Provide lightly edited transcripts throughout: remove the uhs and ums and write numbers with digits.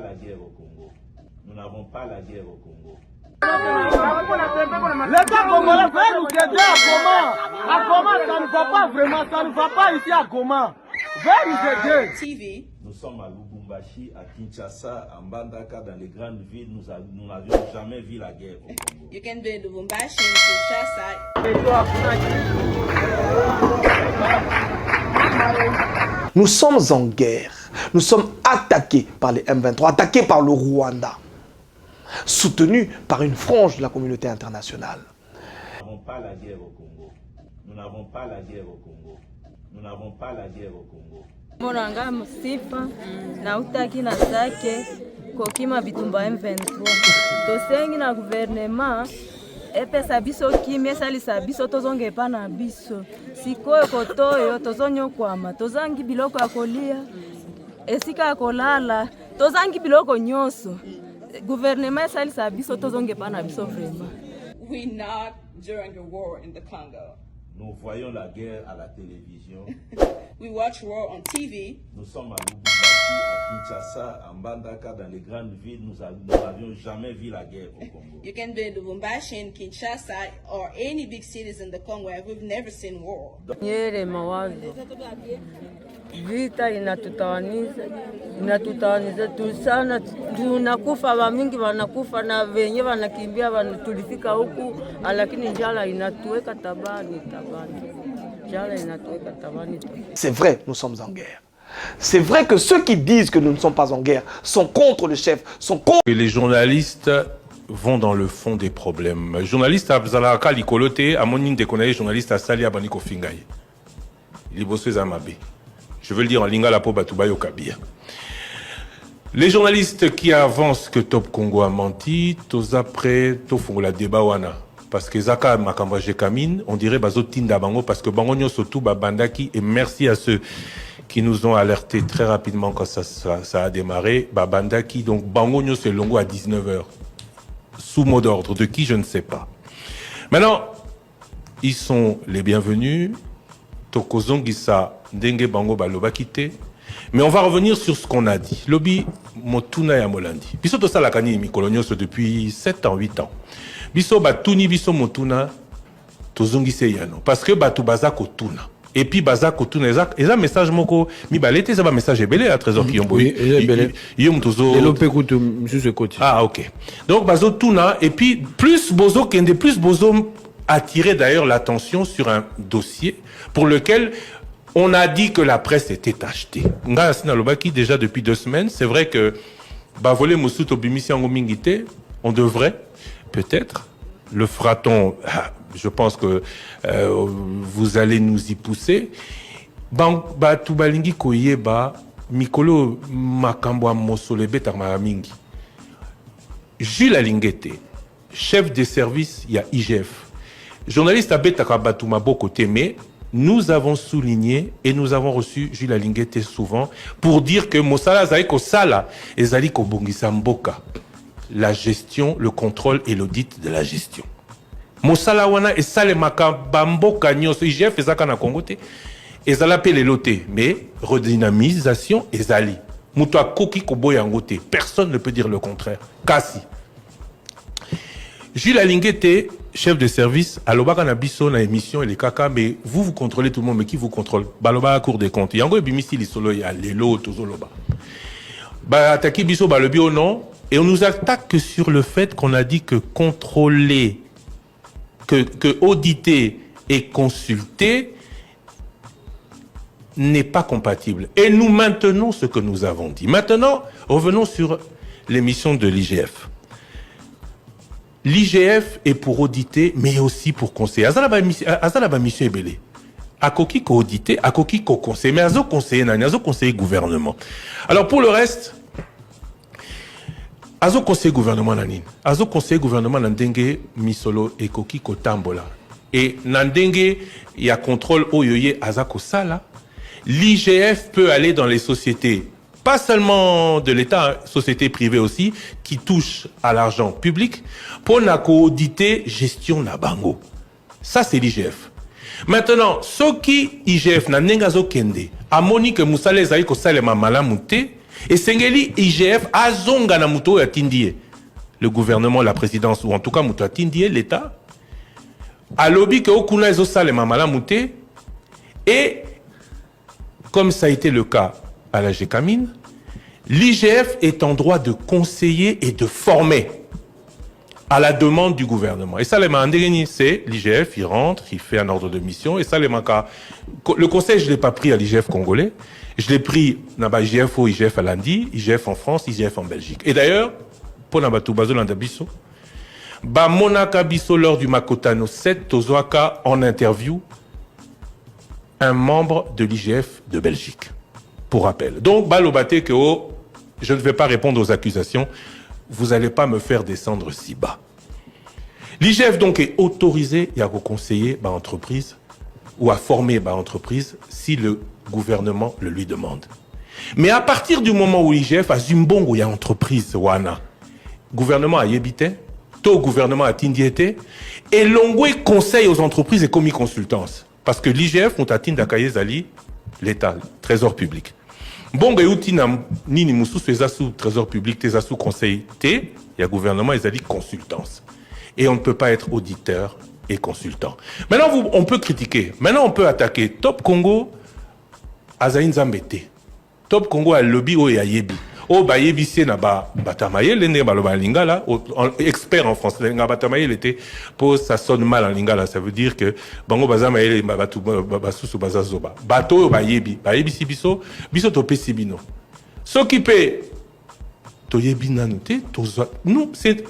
pas la guerre au Congo. Nous n'avons pas la guerre au Congo. L'État congolais veut nous aider à Goma. À Goma, ça ne va pas vraiment, ça ne va pas ici à Goma. Veut nous aider. TV. Nous sommes à Lubumbashi, à Kinshasa, à Mbandaka, dans les grandes villes. Nous n'avions jamais vu la guerre au Congo. You can be in Lubumbashi, in Kinshasa. Nous sommes en guerre. Nous sommes attaqués par les M23, attaqués par le Rwanda, soutenus par une frange de la communauté internationale. Nous n'avons pas la guerre au Congo. Nous n'avons pas la guerre au Congo. Nous n'avons pas la guerre au Congo. Moranga musifa na utaki na sake kokima bitumba M23 tosengi na gouvernement epesa biso kimia salisa biso tozonge pa na biso sikoyo kotoyo tozonyo kwama tozangi biloko ya kolia esika ya kolala tozangi biloko nyonso gouvernement salisa biso tozonge pa na biso vraiment. We're not during a war in the Congo. Nous voyons la guerre à la télévision. We watch war on TV. Nous sommes à Lubumbashi, à Kinshasa, à Mbandaka, dans les grandes villes. Nous n'avions jamais vu la guerre au Congo. You can be in Lubumbashi, in Kinshasa, or any big cities in the Congo where we've never seen war. Nyere mawazo. Vita inatutawaniza tu sana, tunakufa wamingi wanakufa na wenye wanakimbia tulifika huku, lakini njala inatuweka tabani. Njala inatuweka tabani. C'est vrai, nous sommes en guerre. C'est vrai que ceux qui disent que nous ne sommes pas en guerre sont contre le chef, sont contre... Et les journalistes vont dans le fond des problèmes. Les journalistes à Zalaka Likolote, à mon de connaître journaliste à Sali à Baniko Fingaye. Libosso Zamabe. Je veux le dire en lingala po batubayo kabia. Les journalistes qui avancent que Top Congo a menti, tous après, tous font la débat wana. Parce que Zaka Makambaje Kamine, on dirait bazo tinda bango parce que bango surtout babandaki et merci à ceux qui nous ont alertés très rapidement quand ça a démarré. Babandaki, donc bango c'est longo à 19h. Sous mot d'ordre, de qui je ne sais pas. Maintenant, ils sont les bienvenus. Tokozongisa Ndenge Bango Baloba Kite. Mais on va revenir sur ce qu'on a dit. Lobby Motuna ya Molandi. Biso to sala kani mikolonios depuis 7 ans, 8 ans. Biso batuni biso Motuna tozongise yano. Parce que batu bazako tuna. Et puis bazako tuna eza message moko mi balete ça va message belé à trésor qui ont oui, yom tozo. Et l'opé écoute monsieur ce côté. Ah OK. Donc bazo tuna et puis plus bozo kende plus bozo attirer d'ailleurs l'attention sur un dossier pour lequel on a dit que la presse était achetée. Nga Sina Lobaki déjà depuis 2 semaines, c'est vrai que Bavole Mosuto Bimisi Angomingite, on devrait peut-être le fera-t-on. Je pense que vous allez nous y pousser. Ba tubalingi koyeba mikolo makambo mosolebe tarmamingi. Jules Alingete, chef des services, il y a IGF. Journaliste à Betakabatu Maboko Teme, nous avons souligné et nous avons reçu Jules Alingete souvent pour dire que Mosala Zaiko Sala et Zaliko Bongisa Mboka, la gestion, le contrôle et l'audit de la gestion. Mosala Wana et Sale Makabamboka Nyos, IGF et Zakana Kongote, et Zala Pelelote, mais redynamisation et Zali. Moutoua Koki Koboyangote, personne ne peut dire le contraire. Kassi. Jules Alingete, chef de service, à l'Obaka Nabiso, na émission et les caca, mais vous contrôlez tout le monde, mais qui vous contrôle? Baloba Cour des comptes. Yango et Bimisi Lisolo, il y a Lelo, Tozoloba. Ba attaqué Biso, Balobi au nom, et on nous attaque que sur le fait qu'on a dit que contrôler, que auditer et consulter n'est pas compatible. Et nous maintenons ce que nous avons dit. Maintenant, revenons sur l'émission de l'IGF. L'IGF est pour auditer, mais aussi pour conseiller. Azalaba mission est belé. Akoki ko auditer, akoki ko conseiller. Mais azo conseiller nani, azo conseiller gouvernement. Alors pour le reste, azo conseiller gouvernement nani. Azo conseiller gouvernement nandenge misolo et koki ko tambola. Et nandenge il y a contrôle oyoye azako sala. L'IGF peut aller dans les sociétés, pas seulement de l'État, sociétés privées aussi, qui touchent à l'argent public, pour auditer gestion na bango. Ça, c'est l'IGF. Maintenant, ceux qui IGF na nengazo kende, amoni que Moussale Zaïko Salema Malamouté, Et Sengeli, IGF, Azonga Namuto et Tindie. Le gouvernement, la présidence, ou en tout cas Muto Tindie, l'État, a lobby que Okuna Ezo Salema Malamute. Et, comme ça a été le cas à la GECAMINE, l'IGF est en droit de conseiller et de former à la demande du gouvernement. Et ça, c'est l'IGF, il rentre, il fait un ordre de mission. Et ça, le conseil, je ne l'ai pas pris à l'IGF congolais. Je l'ai pris à IGF au IGF à lundi, IGF en France, IGF en Belgique. Et d'ailleurs, pour Nabatou Bazolanda Bisso, Monaka Bisso lors du Makotano 7, Tozoaka en interview, un membre de l'IGF de Belgique. Pour rappel. Donc, Balobate que je ne vais pas répondre aux accusations. Vous n'allez pas me faire descendre si bas. L'IGF donc est autorisé à conseiller ma entreprise ou à former ma entreprise si le gouvernement le lui demande. Mais à partir du moment où l'IGF a Zumbongo, il y a entreprise wana, gouvernement a yébité, tout gouvernement a tindiété, et l'ongoué conseille aux entreprises et commis consultance. Parce que l'IGF, on a tindakaye zali, l'État, trésor public. Bon, nini mususu ezasu trésor public, tezasu conseil T, il y a gouvernement, ils ont dit consultance. Et on ne peut pas être auditeur et consultant. Maintenant, on peut critiquer. Maintenant, on peut attaquer. Top Congo, Azaïn Zambete. Top Congo a lobby ou a yebi. Oh, ba yebi c'est na ba batamaye, l'ene baloba lingala, expert en français. Na batamaye, il était, pour ça sonne mal en lingala. Ça veut dire que, bango bazamaye, batu, basusu bazazoba. Bato, ba yebi si biso, biso tope si bino. Ce qui peut, to yebi nanute, nous, c'est,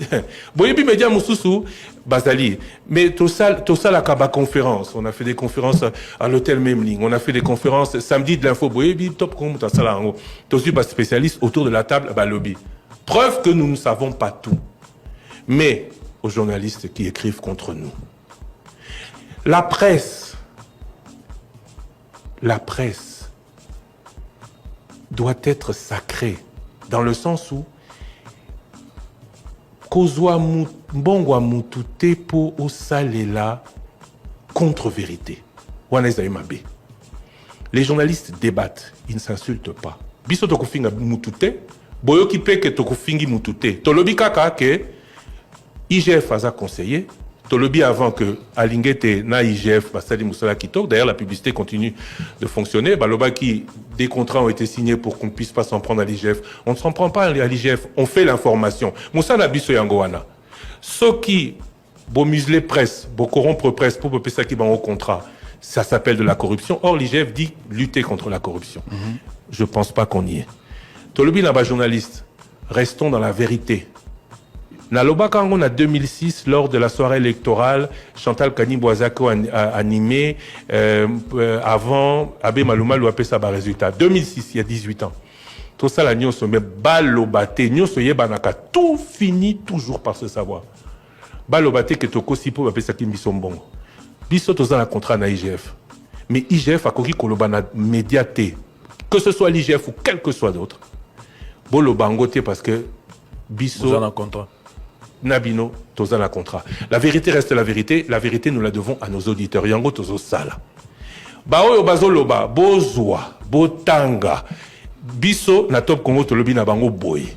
bo yebi media mususu, bazali. Mais to ça la kaba conférence. On a fait des conférences à l'hôtel Memling. On a fait des conférences samedi de l'info. Bo yebi top comme ta sala en haut. To suis pas spécialiste autour de la table, bah lobby. Preuve que nous ne savons pas tout. Mais aux journalistes qui écrivent contre nous. La presse doit être sacrée dans le sens où kozwa mbongwa mutute po osalela contre-vérité. Les journalistes débattent, ils ne s'insultent pas. Biso tokufinga mutute, boyo ki pe ke tokufingi mutute. Tolobi kaka ke IGF a conseillé. Tolobi avant que Alingete na IGF basali musala kitok. D'ailleurs, la publicité continue de fonctionner. Baloba qui des contrats ont été signés pour qu'on puisse pas s'en prendre à l'IGF. On ne s'en prend pas à l'IGF. On fait l'information. Musala biso yangoana. Ce qui bo museler presse, bo corrompre presse pour peu ça qui va au contrat. Ça s'appelle de la corruption. Or, l'IGF dit lutter contre la corruption. Je pense pas qu'on y est. Tolobi n'a pas journaliste. Restons dans la vérité. Naloba Kangon en 2006, lors de la soirée électorale, Chantal Kani-Boisako a animé avant Abbé Maluma lui a fait ça par résultat. 2006, il y a 18 ans. Tout ça, la nion se met balobate, nion se yebanaka, tout finit toujours par se savoir. Balobate que toko sipo va faire ça qui mbisonbongo. Biso toza la contrat na IGF. Mais IGF a koki kolobana médiaté. Que ce soit l'IGF ou quel que soit d'autre. Bolobangote parce que biso. Vous en avez un contrat. Nabino, toza la contrat. La vérité reste la vérité. La vérité, nous la devons à nos auditeurs. Yango tozo sala. Baoyo bazoloba, bozwa, botanga. Biso na top Congo tolobi na bango boy.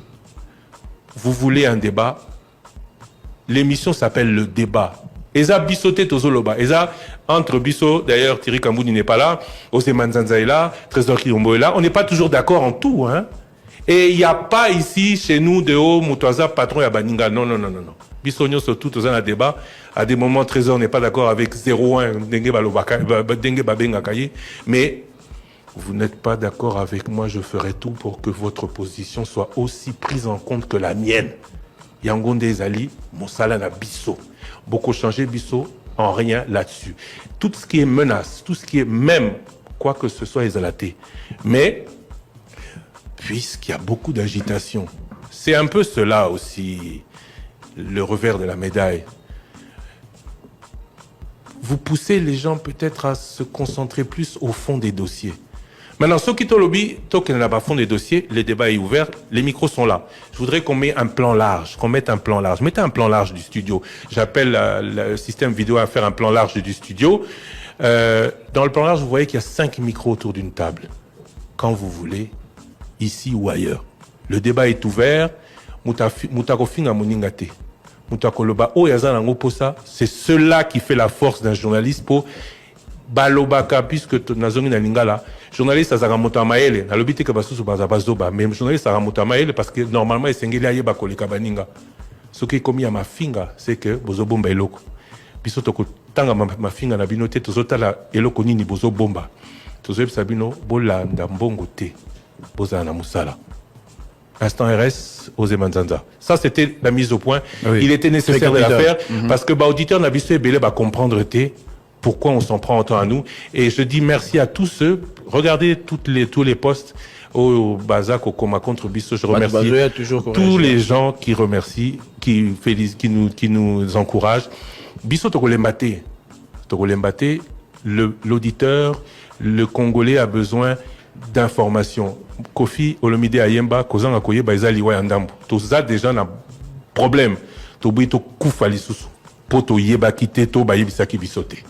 Vous voulez un débat? L'émission s'appelle Le Débat. Eza bisote tozoloba. Eza entre biso, d'ailleurs Thierry Kambouni n'est pas là, Ose Manzanza est là, Trésor Kiombo est là. On n'est pas toujours d'accord en tout, hein. Et il n'y a pas ici, chez nous, de haut, Moutouaza, patron et Abaninga. Non. Bissonio, surtout, tous un débat. À des moments, Trésor n'est pas d'accord avec 0,1, Dengue Babengakaye. Mais vous n'êtes pas d'accord avec moi, je ferai tout pour que votre position soit aussi prise en compte que la mienne. Yangonde Ezali, Moussala na Bisso. Beaucoup changé Bisso, en rien là-dessus. Tout ce qui est menace, tout ce qui est même, quoi que ce soit, Ezalaté. Mais, puisqu'il y a beaucoup d'agitation. C'est un peu cela aussi, le revers de la médaille. Vous poussez les gens peut-être à se concentrer plus au fond des dossiers. Maintenant, ceux qui t'ont lobby, tant qu'il n'y a pas fond des dossiers, le débat est ouvert, les micros sont là. Je voudrais qu'on mette un plan large, Mettez un plan large du studio. J'appelle le système vidéo à faire un plan large du studio. Dans le plan large, vous voyez qu'il y a 5 micros autour d'une table. Quand vous voulez, ici ou ailleurs. Le débat est ouvert. Mutakofinga moningate. Mutakoloba o yazana ngoposa. C'est cela qui fait la force d'un journaliste pour balobaka, puisque nazongi na lingala. Journaliste azaka motamaele. Na lobite ka basusu bazabazoba. Mais journaliste azaka motamaele parce que normalement esengeli ayeba koleka baninga. Ce qui est commis à ma finga, c'est que bozo bomba eloko. Biso toko tanga ma finga na binote tozota la eloko nini bozo bomba. Tozo sabino bolanda mbongo te. Boza na musala. Instant RS aux Emanzanza. Ça, c'était la mise au point. Oui. Il était nécessaire de la faire parce que auditeur n'a visto belé va comprendre pourquoi on s'en prend autant à nous. Et je dis merci à tous ceux. Regardez tous les posts au Bazak, au Coma contre Bisso. Je remercie tous les gens qui remercient, qui nous encouragent. Bisso Togolembate, l'auditeur, le Congolais a besoin d'informations. Kofi Olomide Ayemba, Kozanga Koye Baizali Wayandambo. Tout ça déjà un problème. Tobi to kufa lisusu. Poto yeba kite to bayebisaki bisote.